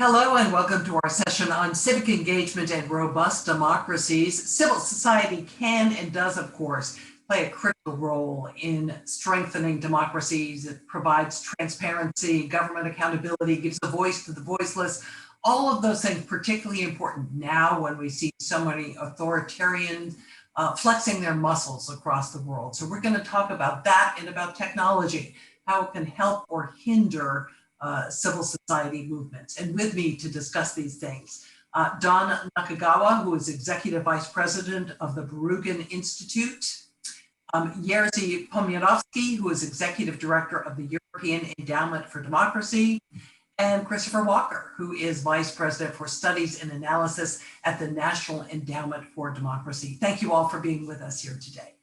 Hello and welcome to our session on civic engagement and robust democracies. Civil society can and does, of course, play a critical role in strengthening democracies. It provides transparency, government accountability, gives a voice to the voiceless. All of those things particularly important now when we see so many authoritarians flexing their muscles across the world. So we're going to talk about that and about technology, how it can help or hinder civil society movements. And with me to discuss these things, Don Nakagawa, who is Executive Vice President of the Berggruen Institute, Jerzy Pomianowski, who is Executive Director of the European Endowment for Democracy, and Christopher Walker, who is Vice President for Studies and Analysis at the National Endowment for Democracy. Thank you all for being with us here today.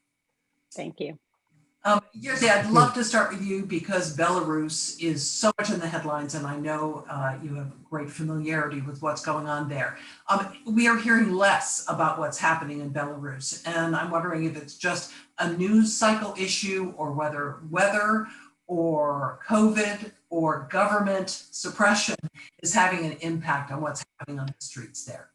Thank you. Jerzy, I'd love to start with you because Belarus is so much in the headlines, and I know you have great familiarity with what's going on there. We are hearing less about what's happening in Belarus, and I'm wondering if it's just a news cycle issue or whether weather or COVID or government suppression is having an impact on what's happening on the streets there.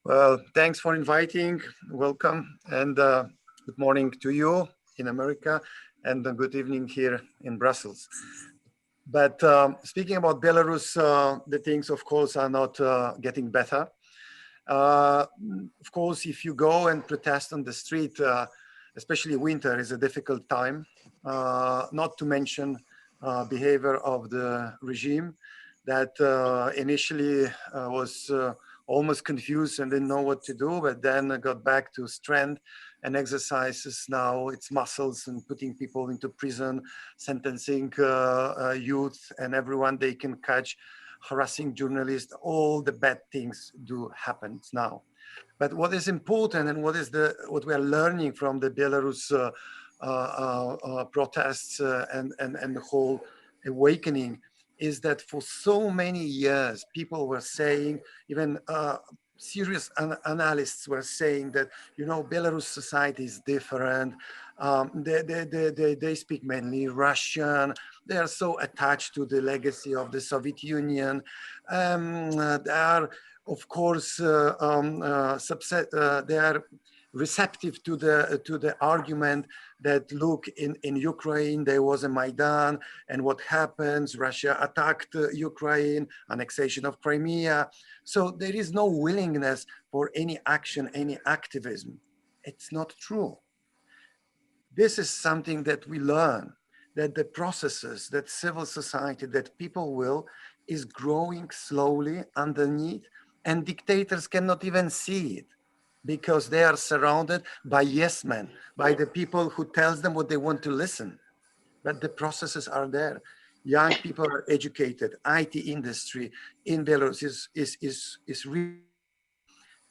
Well, thanks for inviting. Welcome, and good morning to you in America, and a good evening here in Brussels. But speaking about Belarus, the things, of course, are not getting better. Of course, if you go and protest on the street, especially winter is a difficult time, not to mention behavior of the regime that initially was almost confused and didn't know what to do, but then got back to strength and exercises now its muscles and putting people into prison, sentencing youth and everyone they can catch, harassing journalists. All the bad things do happen now. But what is important and what we are learning from the Belarus protests and the whole awakening is that for so many years, people were saying, even serious analysts were saying that, you know, Belarus society is different. They speak mainly Russian. They are so attached to the legacy of the Soviet Union. They are, of course, they are receptive to the argument that, look, in Ukraine there was a Maidan, and what happens? Russia attacked Ukraine, annexation of Crimea. So there is no willingness for any action, any activism. It's not true. This is something that we learn, that the processes, that civil society, that people will, is growing slowly underneath, and dictators cannot even see it, because they are surrounded by yes men, by the people who tells them what they want to listen. But the processes are there. Young people are educated. IT industry in Belarus is real.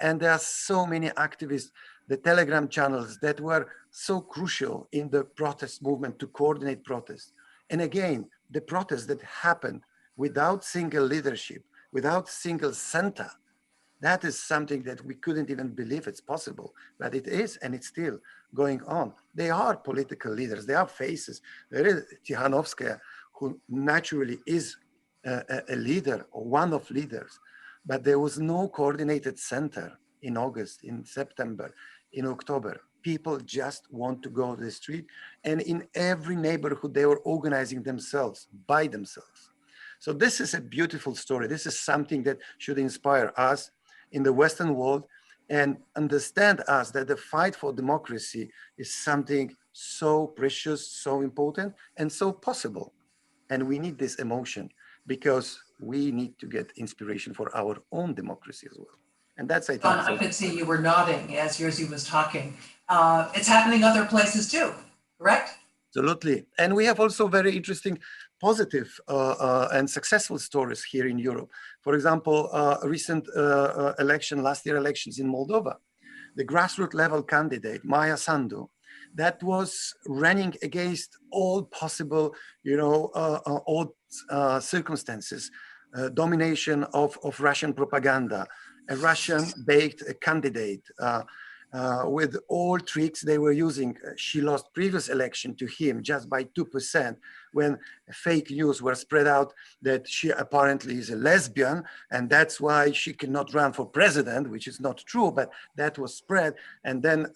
And there are so many activists, the Telegram channels that were so crucial in the protest movement to coordinate protests. And again, the protests that happened without single leadership, without single center, that is something that we couldn't even believe it's possible, but it is, and it's still going on. They are political leaders, they are faces. There is Tikhanovskaya, who naturally is a leader, or one of leaders, but there was no coordinated center in August, in September, in October. People just want to go to the street, and in every neighborhood, they were organizing themselves, by themselves. So this is a beautiful story. This is something that should inspire us in the Western world and understand us that the fight for democracy is something so precious, so important, and so possible. And we need this emotion because we need to get inspiration for our own democracy as well. And that's, I think. I could see you were nodding as Jerzy was talking. It's happening other places too, correct? Absolutely. And we have also very interesting, positive and successful stories here in Europe. For example, recent election, last year elections in Moldova, the grassroots level candidate, Maia Sandu, that was running against all possible, odd circumstances, domination of Russian propaganda, a Russian-baked candidate, with all tricks they were using. She lost previous election to him just by 2% when fake news were spread out that she apparently is a lesbian and that's why she cannot run for president, which is not true, but that was spread. And then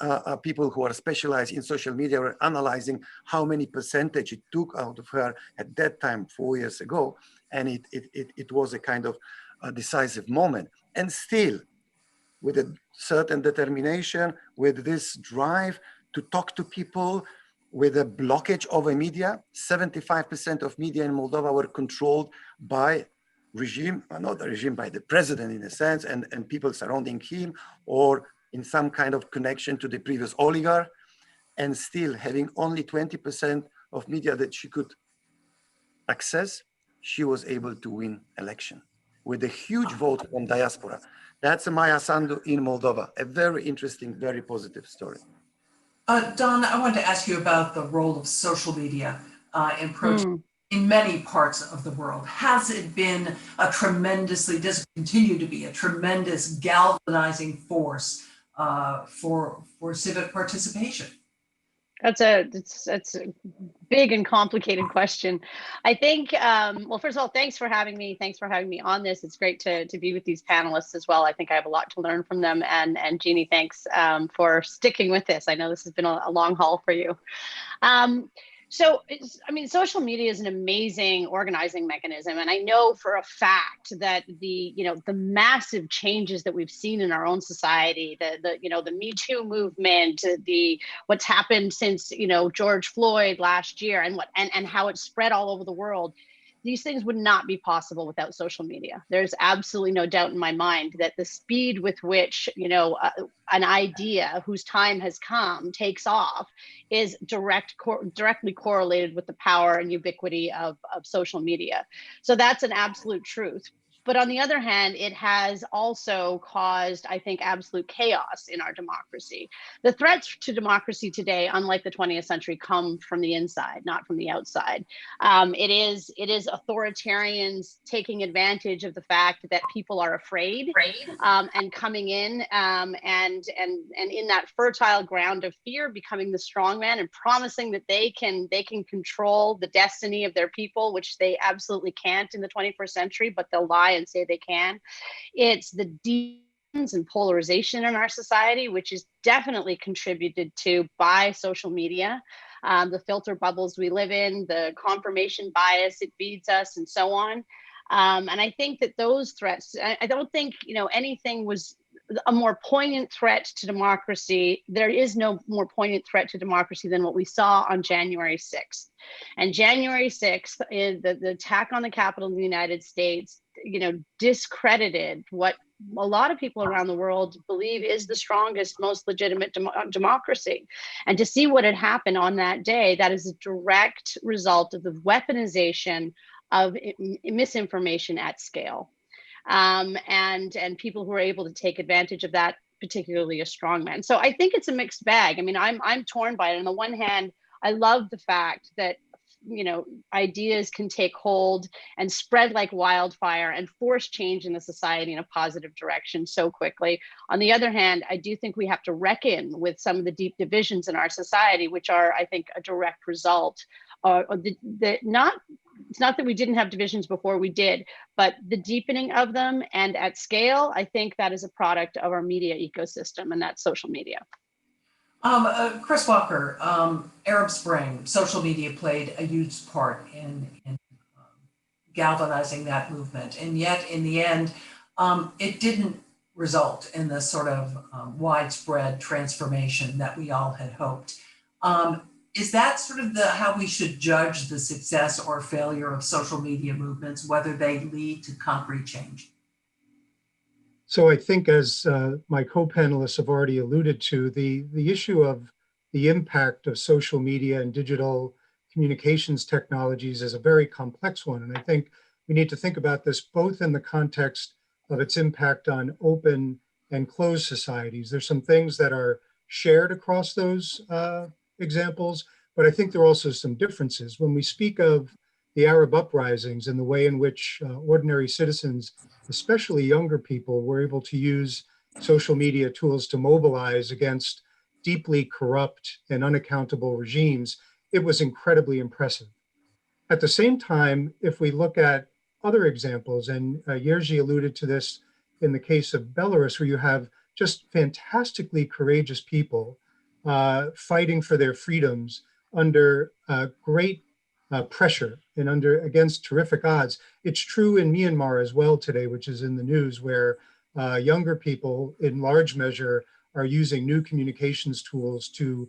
people who are specialized in social media were analyzing how many percentage it took out of her at that time, 4 years ago. And it was a kind of a decisive moment. And still, with a certain determination, with this drive to talk to people, with a blockage of the media. 75% of media in Moldova were controlled by regime, not the regime, by the president in a sense, and people surrounding him, or in some kind of connection to the previous oligarch, and still having only 20% of media that she could access, she was able to win election with a huge vote from diaspora. That's Maya Sandu in Moldova. A very interesting, very positive story. Don, I wanted to ask you about the role of social media in protest in many parts of the world. Has it been a tremendously, does it continue to be a tremendous galvanizing force for civic participation? That's a big and complicated question. I think, well, first of all, thanks for having me. Thanks for having me on this. It's great to be with these panelists as well. I think I have a lot to learn from them. And Jeanne, thanks for sticking with this. I know this has been a long haul for you. So, I mean, social media is an amazing organizing mechanism. And I know for a fact that the massive changes that we've seen in our own society, the Me Too movement, what's happened since, George Floyd last year and how it spread all over the world, these things would not be possible without social media. There's absolutely no doubt in my mind that the speed with which, an idea whose time has come takes off is directly correlated with the power and ubiquity of social media. So that's an absolute truth. But on the other hand, it has also caused, I think, absolute chaos in our democracy. The threats to democracy today, unlike the 20th century, come from the inside, not from the outside. It is authoritarians taking advantage of the fact that people are afraid and coming in and in that fertile ground of fear, becoming the strongman and promising that they can control the destiny of their people, which they absolutely can't in the 21st century, but they'll lie and say they can. It's the divisions and polarization in our society, which is definitely contributed to by social media, the filter bubbles we live in, the confirmation bias it feeds us, and so on. And I think that those threats, I don't think anything was a more poignant threat to democracy. There is no more poignant threat to democracy than what we saw on January 6th. And January 6th, is the attack on the Capitol in the United States, discredited what a lot of people around the world believe is the strongest, most legitimate democracy. And to see what had happened on that day, that is a direct result of the weaponization of misinformation at scale. And people who are able to take advantage of that, particularly a strongman. So I think it's a mixed bag. I mean, I'm torn by it. On the one hand, I love the fact that ideas can take hold and spread like wildfire and force change in the society in a positive direction so quickly. On the other hand, I do think we have to reckon with some of the deep divisions in our society, which are, I think, a direct result of it's not that we didn't have divisions before, we did, but the deepening of them and at scale, I think that is a product of our media ecosystem, and that's social media. Chris Walker, Arab Spring, social media played a huge part in galvanizing that movement. And yet in the end, it didn't result in the sort of widespread transformation that we all had hoped. Is that sort of how we should judge the success or failure of social media movements, whether they lead to concrete change? So I think, as my co-panelists have already alluded to, the issue of the impact of social media and digital communications technologies is a very complex one. And I think we need to think about this both in the context of its impact on open and closed societies. There's some things that are shared across those examples, but I think there are also some differences. When we speak of the Arab uprisings and the way in which ordinary citizens, especially younger people, were able to use social media tools to mobilize against deeply corrupt and unaccountable regimes, it was incredibly impressive. At the same time, if we look at other examples, and Jerzy alluded to this in the case of Belarus, where you have just fantastically courageous people fighting for their freedoms under great pressure and against terrific odds. It's true in Myanmar as well today, which is in the news, where younger people in large measure are using new communications tools to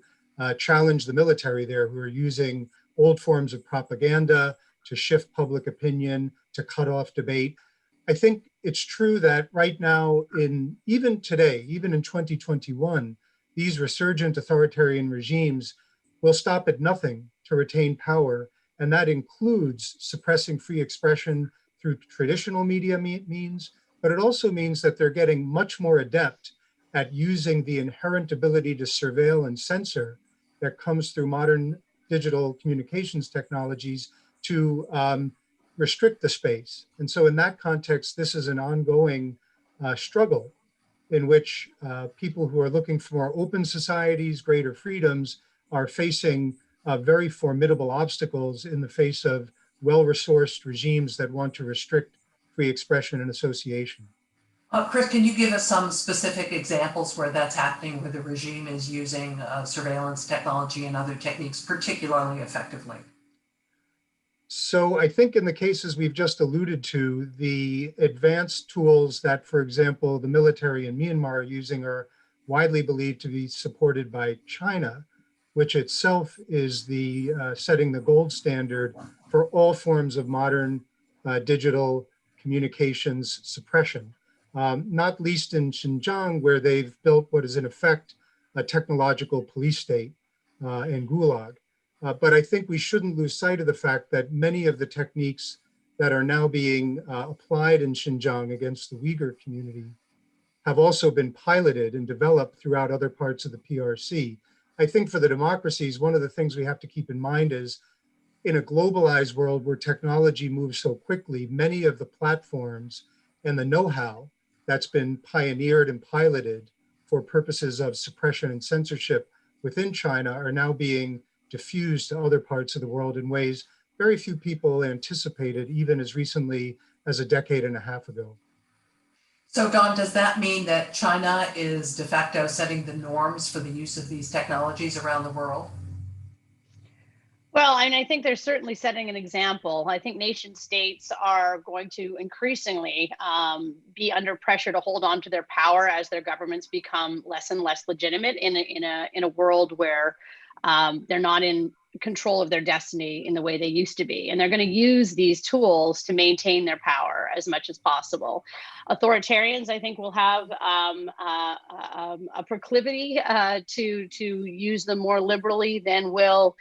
challenge the military there, who are using old forms of propaganda to shift public opinion, to cut off debate. I think it's true that right now, even today, even in 2021, these resurgent authoritarian regimes will stop at nothing to retain power. And that includes suppressing free expression through traditional media means, but it also means that they're getting much more adept at using the inherent ability to surveil and censor that comes through modern digital communications technologies to restrict the space. And so in that context, this is an ongoing struggle in which people who are looking for more open societies, greater freedoms, are facing very formidable obstacles in the face of well-resourced regimes that want to restrict free expression and association. Chris, can you give us some specific examples where that's happening, where the regime is using surveillance technology and other techniques particularly effectively? So I think in the cases we've just alluded to, the advanced tools that, for example, the military in Myanmar are using are widely believed to be supported by China, which itself is setting the gold standard for all forms of modern digital communications suppression, not least in Xinjiang, where they've built what is in effect a technological police state in Gulag. But I think we shouldn't lose sight of the fact that many of the techniques that are now being applied in Xinjiang against the Uyghur community have also been piloted and developed throughout other parts of the PRC. I think for the democracies, one of the things we have to keep in mind is, in a globalized world where technology moves so quickly, many of the platforms and the know-how that's been pioneered and piloted for purposes of suppression and censorship within China are now being diffused to other parts of the world in ways very few people anticipated, even as recently as a decade and a half ago. So Don, does that mean that China is de facto setting the norms for the use of these technologies around the world? Well, I think they're certainly setting an example. I think nation states are going to increasingly be under pressure to hold on to their power as their governments become less and less legitimate in a world where they're not in control of their destiny in the way they used to be. And they're going to use these tools to maintain their power as much as possible. Authoritarians, I think, will have a proclivity to use them more liberally than will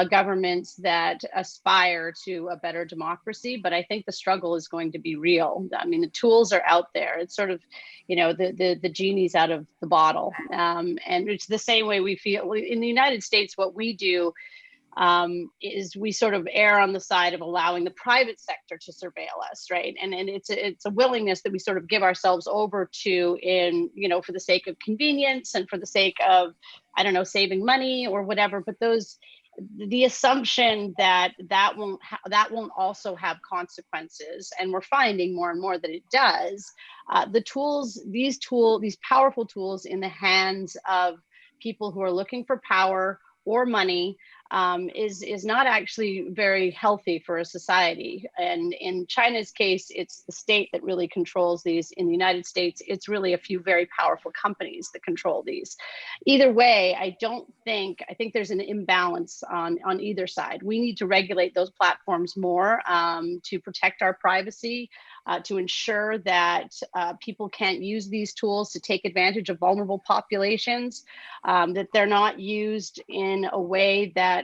governments that aspire to a better democracy. But I think the struggle is going to be real. I mean, the tools are out there. It's sort of, the genie's out of the bottle. And it's the same way we feel in the United States. What we do is we sort of err on the side of allowing the private sector to surveil us, right? And it's a willingness that we sort of give ourselves over to for the sake of convenience and for the sake of, saving money or whatever. But the assumption that won't also have consequences, and we're finding more and more that it does. These powerful tools in the hands of people who are looking for power or money is not actually very healthy for a society. And in China's case, it's the state that really controls these. In the United States, it's really a few very powerful companies that control these. Either way, I think there's an imbalance on either side. We need to regulate those platforms more to protect our privacy, to ensure that people can't use these tools to take advantage of vulnerable populations, that they're not used in a way that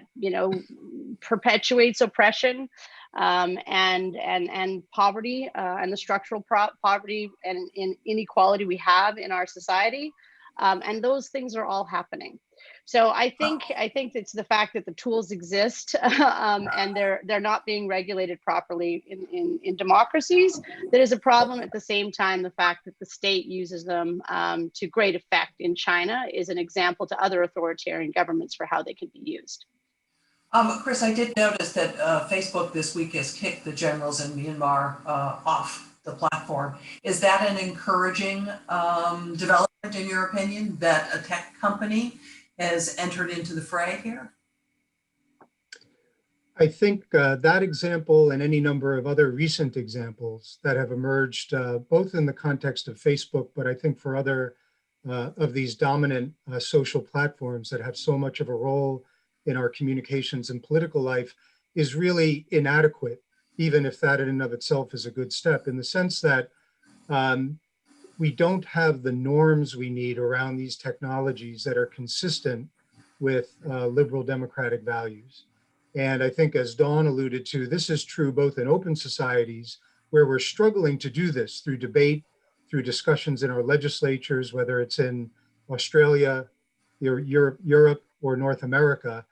perpetuates oppression and poverty and the structural poverty and inequality we have in our society. And those things are all happening. So I think it's the fact that the tools exist and they're not being regulated properly in democracies that is a problem. At the same time, the fact that the state uses them to great effect in China is an example to other authoritarian governments for how they can be used. Chris, I did notice that Facebook this week has kicked the generals in Myanmar off the platform. Is that an encouraging development, in your opinion, that a tech company has entered into the fray here? I think that example and any number of other recent examples that have emerged, both in the context of Facebook, but I think for other of these dominant social platforms that have so much of a role in our communications and political life, is really inadequate, even if that in and of itself is a good step, in the sense that we don't have the norms we need around these technologies that are consistent with liberal democratic values. And I think, as Dawn alluded to, this is true both in open societies, where we're struggling to do this through debate, through discussions in our legislatures, whether it's in Australia, Europe, or North America.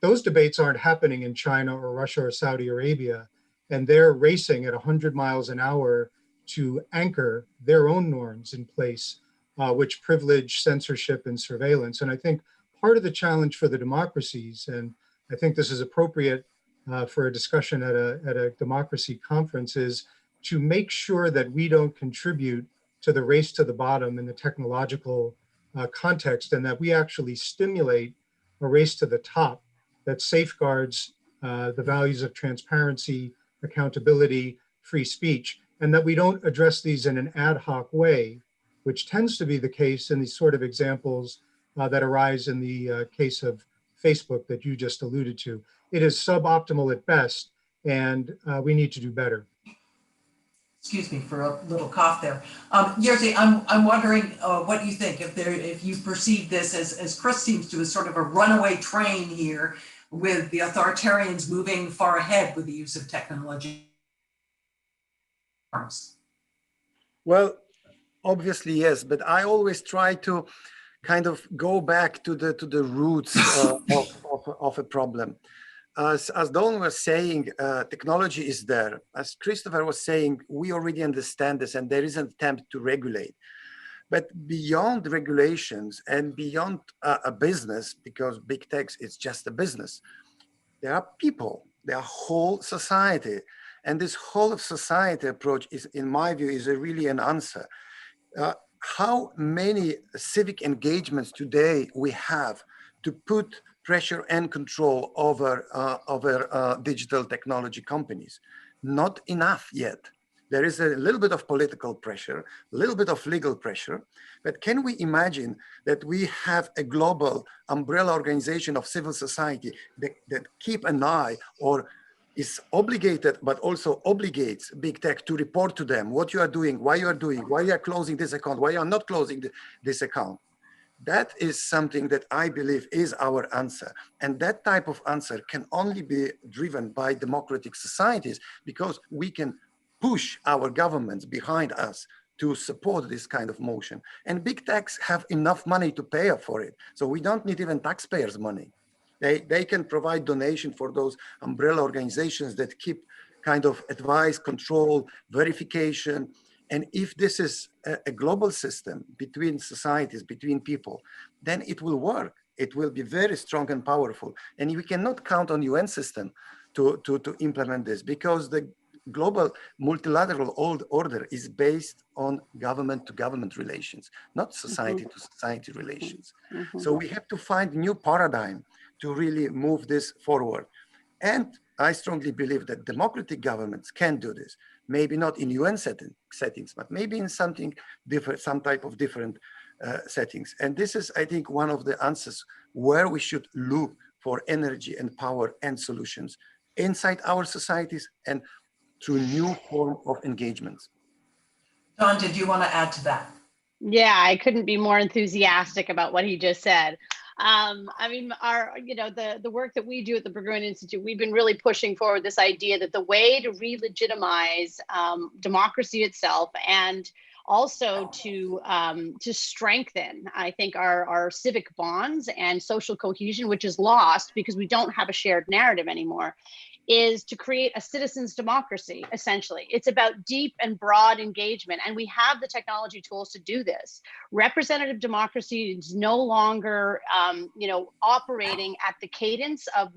Those debates aren't happening in China or Russia or Saudi Arabia, and they're racing at 100 miles an hour to anchor their own norms in place, which privilege censorship and surveillance. And I think part of the challenge for the democracies, and I think this is appropriate for a discussion at a democracy conference, is to make sure that we don't contribute to the race to the bottom in the technological context, and that we actually stimulate a race to the top that safeguards the values of transparency, accountability, free speech, and that we don't address these in an ad hoc way, which tends to be the case in these sort of examples that arise in the case of Facebook that you just alluded to. It is suboptimal at best, and we need to do better. Excuse me for a little cough there. Jerzy, I'm wondering what you think, if you perceive this as Chris seems to, as sort of a runaway train here, with the authoritarians moving far ahead with the use of technology. Well, obviously, yes, but I always try to kind of go back to the roots of a problem. As Dawn was saying, technology is there. As Christopher was saying, we already understand this, and there is an attempt to regulate. But beyond regulations and beyond a business, because big tech is just a business, there are people, there are whole society. And this whole of society approach is, in my view, is really an answer. How many civic engagements today we have to put pressure and control over digital technology companies? Not enough yet. There is a little bit of political pressure, a little bit of legal pressure, but can we imagine that we have a global umbrella organization of civil society that keep an eye, or is obligated, but also obligates big tech to report to them what you are doing, why you are closing this account, why you are not closing this account? That is something that I believe is our answer. And that type of answer can only be driven by democratic societies, because we can push our governments behind us to support this kind of motion. And big techs have enough money to pay for it. So we don't need even taxpayers' money. They can provide donation for those umbrella organizations that keep kind of advice, control, verification. And if this is a global system between societies, between people, then it will work. It will be very strong and powerful. And we cannot count on UN system to implement this, because the global multilateral order is based on government to government relations, not society to society relations. So we have to find new paradigm to really move this forward. And I strongly believe that democratic governments can do this. Maybe not in UN settings, but maybe in something different, some type of different settings. And this is, I think, one of the answers where we should look for energy and power and solutions inside our societies and through new form of engagements. Dawn, did you want to add to that? Yeah, I couldn't be more enthusiastic about what he just said. I mean, the work that we do at the Berggruen Institute, we've been really pushing forward this idea that the way to re-legitimize democracy itself, and also to strengthen, I think, our civic bonds and social cohesion, which is lost because we don't have a shared narrative anymore, is to create a citizens' democracy, essentially. It's about deep and broad engagement, and we have the technology tools to do this. Representative democracy is no longer, operating at the cadence of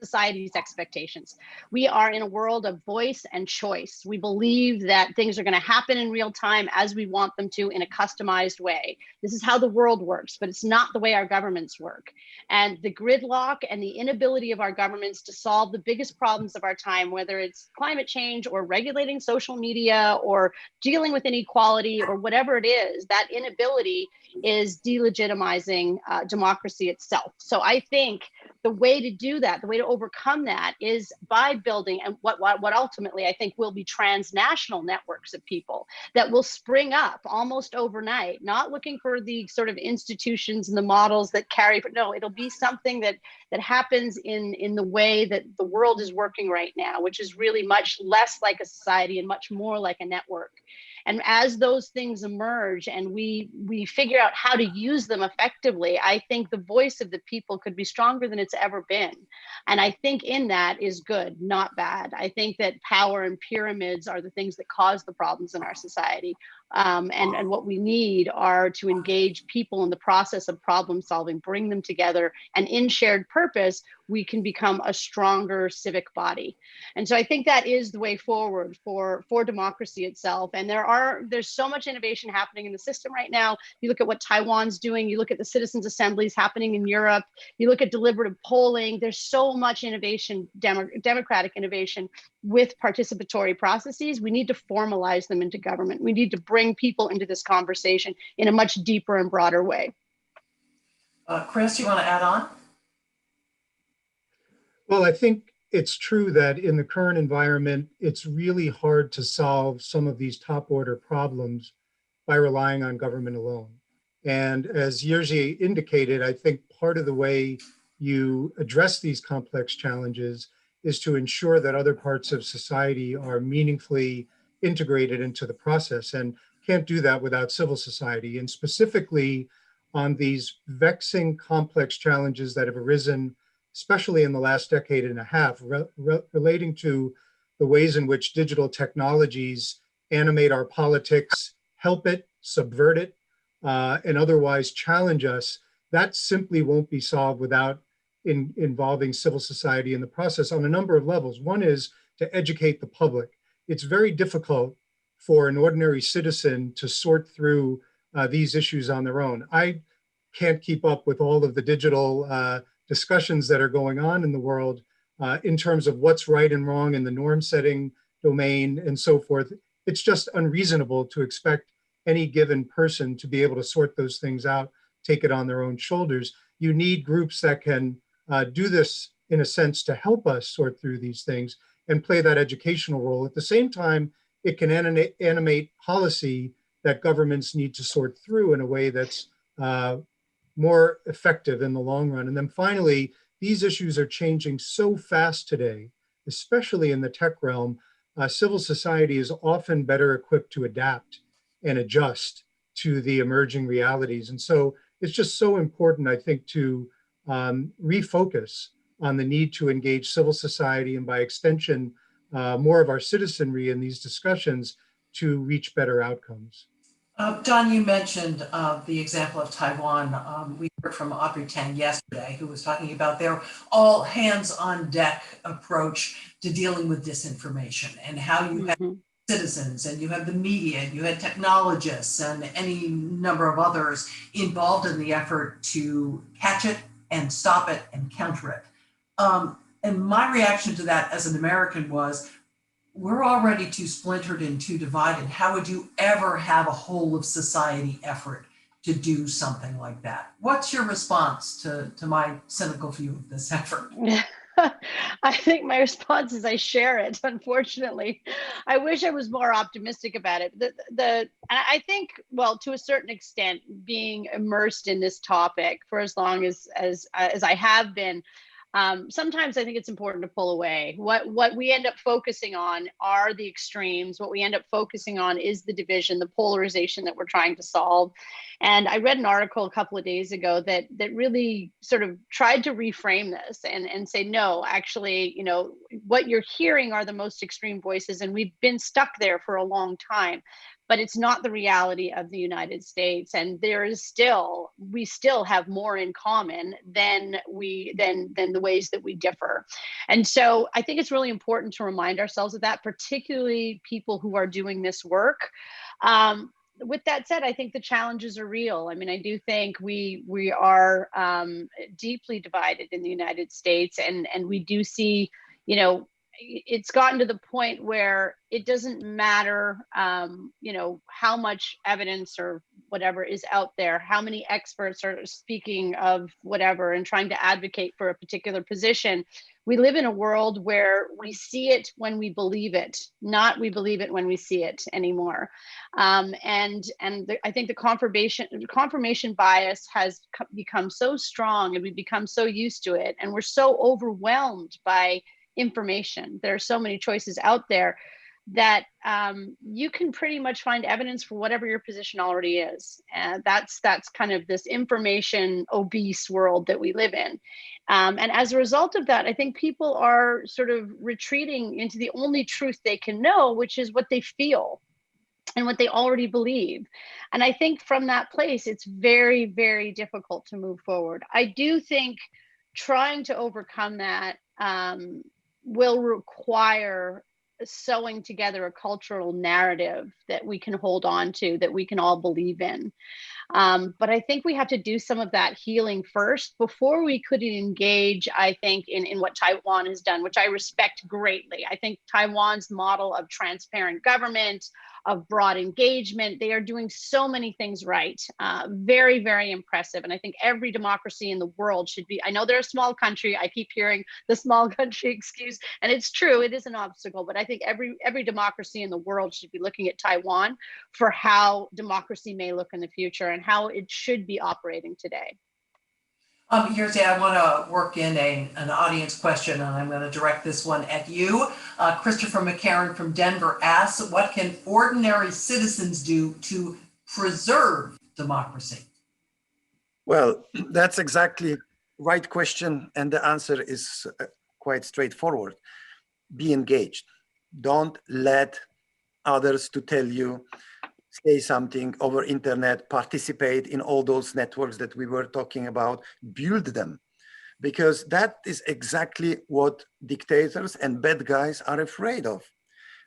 society's expectations. We are in a world of voice and choice. We believe that things are going to happen in real time as we want them to in a customized way. This is how the world works, but it's not the way our governments work. And the gridlock and the inability of our governments to solve the biggest problems of our time, whether it's climate change or regulating social media or dealing with inequality or whatever it is, that inability is delegitimizing democracy itself. So I think the way to do that, the way to overcome that, is by building and what ultimately I think will be transnational networks of people that will spring up almost overnight, not looking for the sort of institutions and the models that carry, but no, it'll be something that happens in the way that the world is working right now, which is really much less like a society and much more like a network. And as those things emerge and we figure out how to use them effectively, I think the voice of the people could be stronger than it's ever been. And I think in that is good, not bad. I think that power and pyramids are the things that cause the problems in our society. And what we need are to engage people in the process of problem solving, bring them together, and in shared purpose, we can become a stronger civic body. And so I think that is the way forward for democracy itself. And there's so much innovation happening in the system right now. You look at what Taiwan's doing, you look at the citizens' assemblies happening in Europe, you look at deliberative polling, there's so much innovation, democratic innovation with participatory processes. We need to formalize them into government. We need to bring people into this conversation in a much deeper and broader way. Chris, you want to add on? Well, I think it's true that in the current environment, it's really hard to solve some of these top order problems by relying on government alone. And as Jerzy indicated, I think part of the way you address these complex challenges is to ensure that other parts of society are meaningfully integrated into the process, and can't do that without civil society. And specifically on these vexing, complex challenges that have arisen, especially in the last decade and a half, relating to the ways in which digital technologies animate our politics, help it, subvert it, and otherwise challenge us, that simply won't be solved without involving civil society in the process on a number of levels. One is to educate the public. It's very difficult for an ordinary citizen to sort through these issues on their own. I can't keep up with all of the digital discussions that are going on in the world in terms of what's right and wrong in the norm setting domain and so forth. It's just unreasonable to expect any given person to be able to sort those things out, take it on their own shoulders. You need groups that can do this in a sense to help us sort through these things and play that educational role. At the same time, it can animate policy that governments need to sort through in a way that's more effective in the long run. And then finally, these issues are changing so fast today, especially in the tech realm. Civil society is often better equipped to adapt and adjust to the emerging realities. And so it's just so important, I think, to refocus on the need to engage civil society and by extension, more of our citizenry in these discussions to reach better outcomes. John, you mentioned the example of Taiwan. We heard from Audrey Tang yesterday, who was talking about their all hands on deck approach to dealing with disinformation, and how you have citizens and you have the media and you had technologists and any number of others involved in the effort to catch it and stop it and counter it. And my reaction to that as an American was, we're already too splintered and too divided. How would you ever have a whole of society effort to do something like that? What's your response to my cynical view of this effort? I think my response is I share it, unfortunately. I wish I was more optimistic about it. I think, well, to a certain extent, being immersed in this topic for as long as I have been, sometimes I think it's important to pull away. What we end up focusing on are the extremes. What we end up focusing on is the division, the polarization that we're trying to solve. And I read an article a couple of days ago that really sort of tried to reframe this and say, no, actually, you know, what you're hearing are the most extreme voices, and we've been stuck there for a long time. But it's not the reality of the United States, and we still have more in common than the ways that we differ. And so I think it's really important to remind ourselves of that, particularly people who are doing this work. With that said, I think the challenges are real. I mean, I do think we are deeply divided in the United States, and we do see, you know, it's gotten to the point where it doesn't matter, you know, how much evidence or whatever is out there, how many experts are speaking of whatever and trying to advocate for a particular position. We live in a world where we see it when we believe it, not we believe it when we see it anymore. I think the confirmation bias has become so strong, and we've become so used to it, and we're so overwhelmed by information. There are so many choices out there that you can pretty much find evidence for whatever your position already is. And that's kind of this information obese world that we live in. And as a result of that, I think people are sort of retreating into the only truth they can know, which is what they feel and what they already believe. And I think from that place, it's very, very difficult to move forward. I do think trying to overcome that will require sewing together a cultural narrative that we can hold on to, that we can all believe in. But I think we have to do some of that healing first before we could engage, I think, in what Taiwan has done, which I respect greatly. I think Taiwan's model of transparent government, of broad engagement, they are doing so many things right. Very, very impressive. And I think every democracy in the world should be, I know they're a small country. I keep hearing the small country excuse, and it's true, it is an obstacle, but I think every democracy in the world should be looking at Taiwan for how democracy may look in the future and how it should be operating today. Jerzy, I want to work in an audience question, and I'm going to direct this one at you. Christopher McCarran from Denver asks, what can ordinary citizens do to preserve democracy? Well, that's exactly right question, and the answer is quite straightforward. Be engaged. Don't let others to tell you, say something over internet, participate in all those networks that we were talking about, build them. Because that is exactly what dictators and bad guys are afraid of.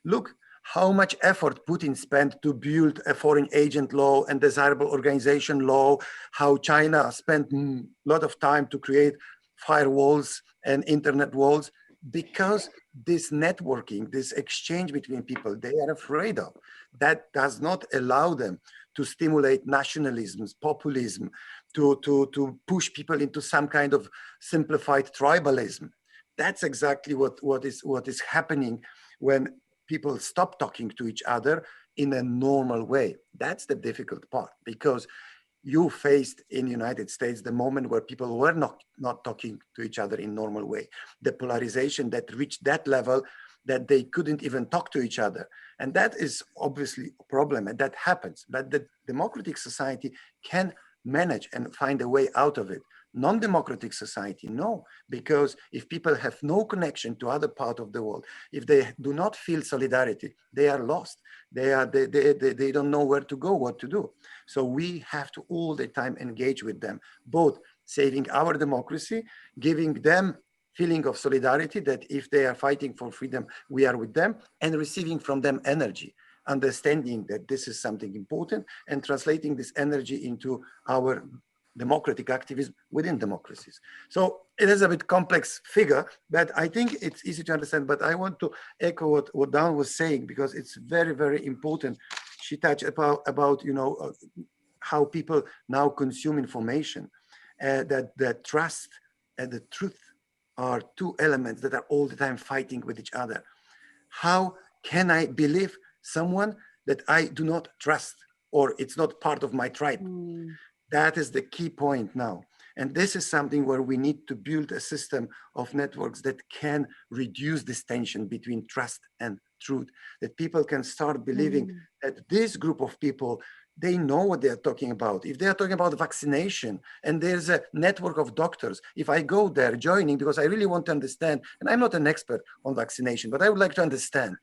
Look how much effort Putin spent to build a foreign agent law and desirable organization law, how China spent a lot of time to create firewalls and internet walls, because this networking, this exchange between people, they are afraid of. That does not allow them to stimulate nationalisms, populism, to push people into some kind of simplified tribalism. That's exactly what is happening when people stop talking to each other in a normal way. That's the difficult part, because you faced in the United States the moment where people were not talking to each other in normal way. The polarization that reached that level that they couldn't even talk to each other. And that is obviously a problem, and that happens. But the democratic society can manage and find a way out of it. Non-democratic society, no, because if people have no connection to other part of the world, if they do not feel solidarity, they are lost. They don't know where to go, what to do. So we have to all the time engage with them, both saving our democracy, giving them feeling of solidarity that if they are fighting for freedom, we are with them, and receiving from them energy, understanding that this is something important, and translating this energy into our democratic activism within democracies. So it is a bit complex figure, but I think it's easy to understand. But I want to echo what Dan was saying, because it's very, very important. She touched about how people now consume information, that trust and the truth are two elements that are all the time fighting with each other. How can I believe someone that I do not trust, or it's not part of my tribe? That is the key point now. And this is something where we need to build a system of networks that can reduce this tension between trust and truth, that people can start believing that this group of people, they know what they are talking about. If they are talking about vaccination and there's a network of doctors, if I go there joining because I really want to understand, and I'm not an expert on vaccination, but I would like to understand,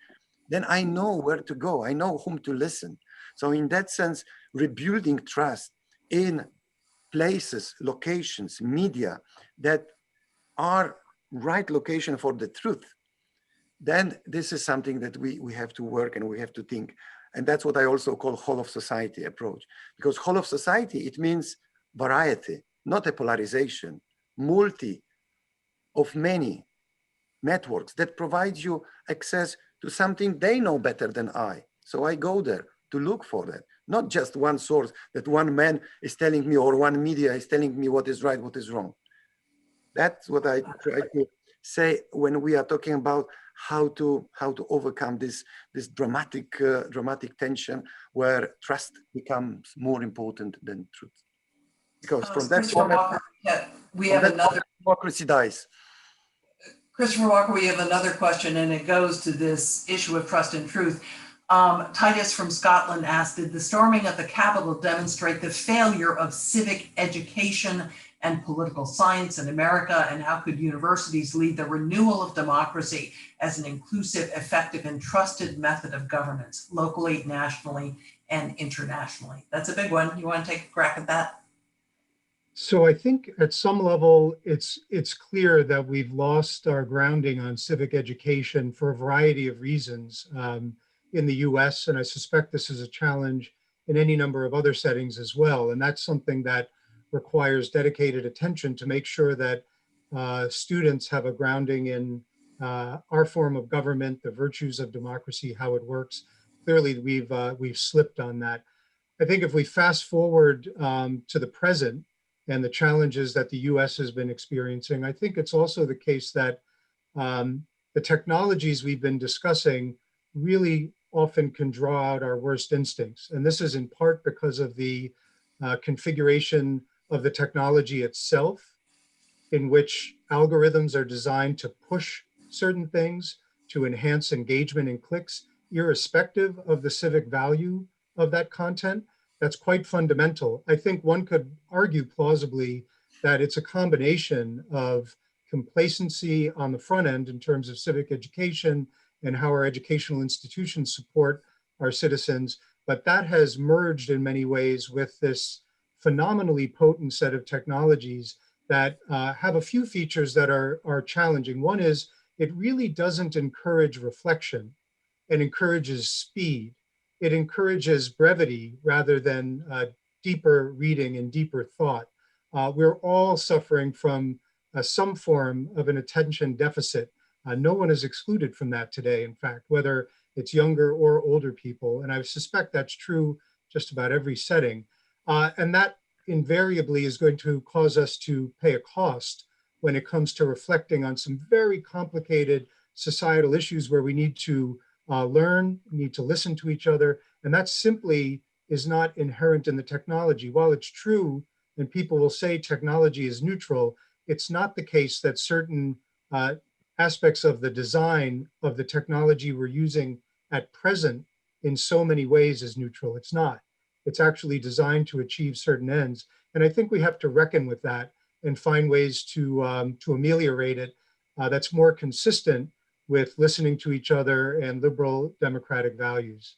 then I know where to go. I know whom to listen. So in that sense, rebuilding trust in places, locations, media that are right location for the truth, then this is something that we have to work and we have to think. And that's what I also call whole of society approach. Because whole of society, it means variety, not a polarization, multi of many networks that provides you access to something they know better than I. So I go there to look for that, not just one source that one man is telling me or one media is telling me what is right, what is wrong. That's what I try to say when we are talking about how to overcome this dramatic tension where trust becomes more important than truth. Because from that Christopher moment, Walker, we have another. Democracy dies. Christopher Walker, we have another question, and it goes to this issue of trust and truth. Titus from Scotland asked, did the storming of the Capitol demonstrate the failure of civic education and political science in America, and how could universities lead the renewal of democracy as an inclusive, effective, and trusted method of governance, locally, nationally, and internationally? That's a big one. You want to take a crack at that? So I think at some level, it's clear that we've lost our grounding on civic education for a variety of reasons in the US, and I suspect this is a challenge in any number of other settings as well. And that's something that requires dedicated attention to make sure that students have a grounding in our form of government, the virtues of democracy, how it works. Clearly, we've slipped on that. I think if we fast forward to the present and the challenges that the US has been experiencing, I think it's also the case that the technologies we've been discussing really often can draw out our worst instincts. And this is in part because of the configuration of the technology itself, in which algorithms are designed to push certain things to enhance engagement and clicks, irrespective of the civic value of that content. That's quite fundamental. I think one could argue plausibly that it's a combination of complacency on the front end in terms of civic education and how our educational institutions support our citizens, but that has merged in many ways with this phenomenally potent set of technologies that have a few features that are challenging. One is it really doesn't encourage reflection. It encourages speed. It encourages brevity rather than deeper reading and deeper thought. We're all suffering from some form of an attention deficit. No one is excluded from that today, in fact, whether it's younger or older people. And I suspect that's true just about every setting. And that invariably is going to cause us to pay a cost when it comes to reflecting on some very complicated societal issues where we need to learn, need to listen to each other. And that simply is not inherent in the technology. While it's true, and people will say technology is neutral, it's not the case that certain aspects of the design of the technology we're using at present in so many ways is neutral. It's not. It's actually designed to achieve certain ends. And I think we have to reckon with that and find ways to ameliorate it that's more consistent with listening to each other and liberal democratic values.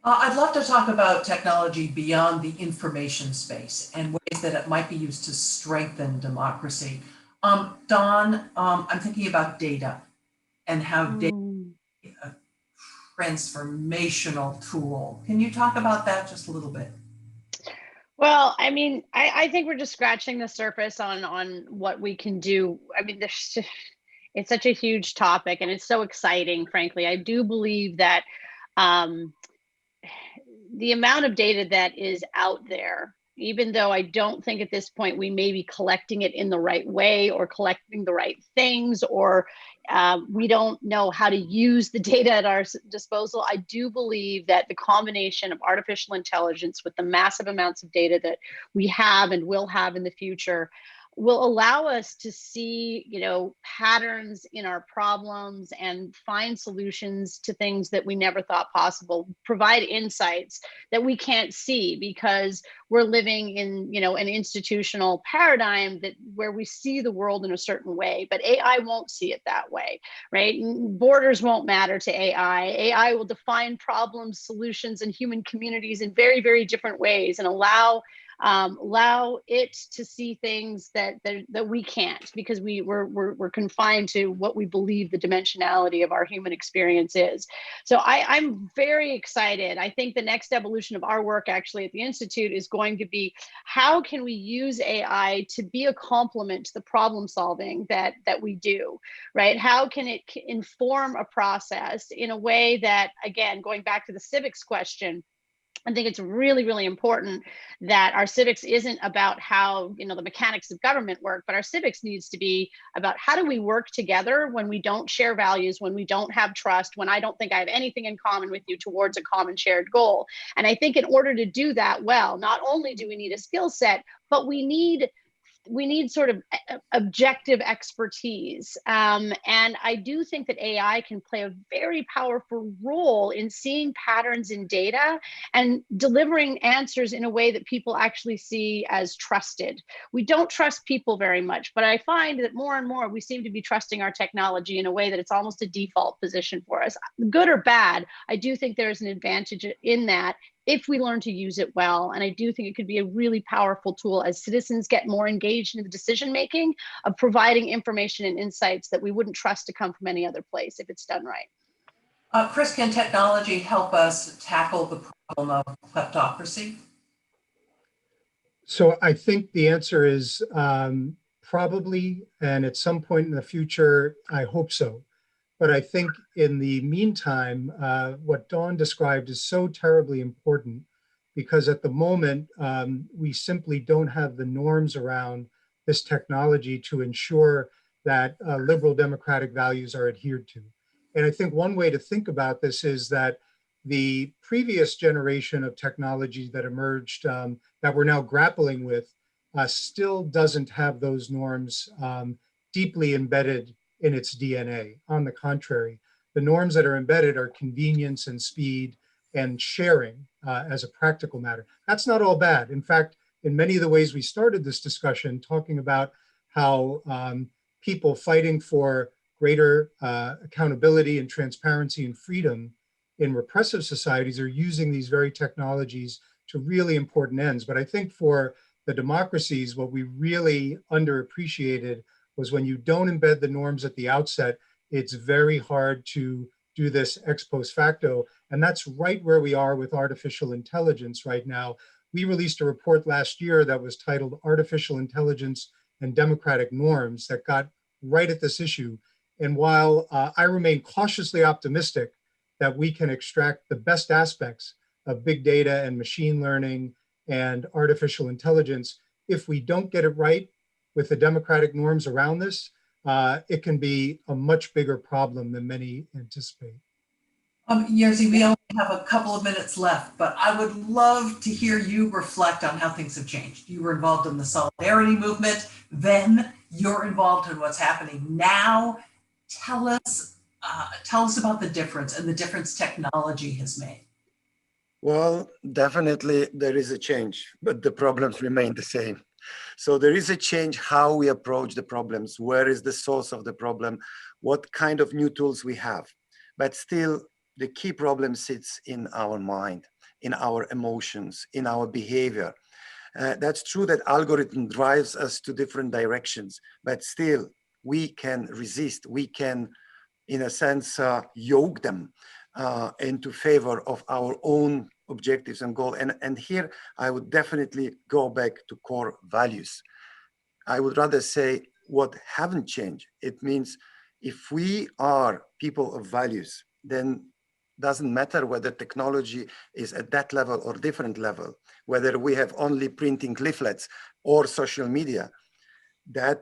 I'd love to talk about technology beyond the information space and ways that it might be used to strengthen democracy. Dawn, I'm thinking about data and how data is a transformational tool. Can you talk about that just a little bit? Well, I mean, I think we're just scratching the surface on what we can do. I mean, it's such a huge topic and it's so exciting, frankly. I do believe that the amount of data that is out there, even though I don't think at this point we may be collecting it in the right way or collecting the right things, or we don't know how to use the data at our disposal, I do believe that the combination of artificial intelligence with the massive amounts of data that we have and will have in the future will allow us to see, patterns in our problems and find solutions to things that we never thought possible, provide insights that we can't see because we're living in, an institutional paradigm where we see the world in a certain way, but AI won't see it that way, right? Borders won't matter to AI. AI will define problems, solutions, and human communities in very, very different ways and allow it to see things that we can't, because we're confined to what we believe the dimensionality of our human experience is. So I'm very excited. I think the next evolution of our work actually at the Institute is going to be, how can we use AI to be a complement to the problem solving that we do, right? How can it inform a process in a way that, again, going back to the civics question, I think it's really, really important that our civics isn't about how, the mechanics of government work, but our civics needs to be about how do we work together when we don't share values, when we don't have trust, when I don't think I have anything in common with you towards a common shared goal. And I think in order to do that well, not only do we need a skill set, but we need sort of objective expertise. And I do think that AI can play a very powerful role in seeing patterns in data and delivering answers in a way that people actually see as trusted. We don't trust people very much, but I find that more and more we seem to be trusting our technology in a way that it's almost a default position for us. Good or bad, I do think there's an advantage in that if we learn to use it well. And I do think it could be a really powerful tool as citizens get more engaged in the decision-making of providing information and insights that we wouldn't trust to come from any other place if it's done right. Chris, can technology help us tackle the problem of kleptocracy? So I think the answer is probably, and at some point in the future, I hope so. But I think in the meantime, what Dawn described is so terribly important, because at the moment, we simply don't have the norms around this technology to ensure that liberal democratic values are adhered to. And I think one way to think about this is that the previous generation of technology that emerged, that we're now grappling with, still doesn't have those norms deeply embedded in its DNA. On the contrary, the norms that are embedded are convenience and speed and sharing as a practical matter. That's not all bad. In fact, in many of the ways we started this discussion, talking about how people fighting for greater accountability and transparency and freedom in repressive societies are using these very technologies to really important ends. But I think for the democracies, what we really underappreciated was when you don't embed the norms at the outset, it's very hard to do this ex post facto. And that's right where we are with artificial intelligence right now. We released a report last year that was titled Artificial Intelligence and Democratic Norms that got right at this issue. And while I remain cautiously optimistic that we can extract the best aspects of big data and machine learning and artificial intelligence, if we don't get it right with the democratic norms around this, it can be a much bigger problem than many anticipate. Jerzy, we only have a couple of minutes left, but I would love to hear you reflect on how things have changed. You were involved in the solidarity movement, then you're involved in what's happening now. Tell us about the difference and the difference technology has made. Well, definitely there is a change, but the problems remain the same. So there is a change how we approach the problems, where is the source of the problem, what kind of new tools we have. But still, the key problem sits in our mind, in our emotions, in our behavior. That's true that algorithm drives us to different directions, but still we can resist, we can, in a sense, yoke them into favor of our own objectives and goals. And here I would definitely go back to core values. I would rather say what haven't changed. It means if we are people of values, then doesn't matter whether technology is at that level or different level, whether we have only printing leaflets or social media. That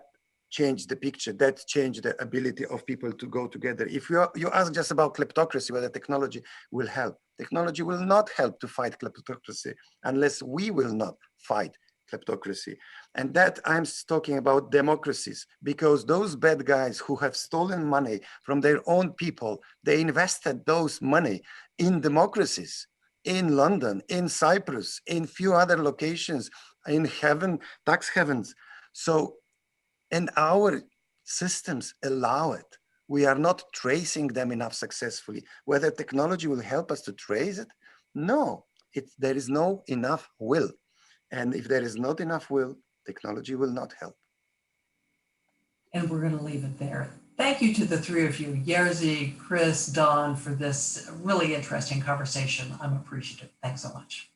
changed the picture, that changed the ability of people to go together. If you ask just about kleptocracy, whether technology will help, technology will not help to fight kleptocracy unless we will not fight kleptocracy. And that I'm talking about democracies, because those bad guys who have stolen money from their own people, they invested those money in democracies, in London, in Cyprus, in few other locations, in tax havens. So, and our systems allow it. We are not tracing them enough successfully. Whether technology will help us to trace it? No, there is no enough will. And if there is not enough will, technology will not help. And we're going to leave it there. Thank you to the three of you, Jerzy, Chris, Dawn, for this really interesting conversation. I'm appreciative. Thanks so much.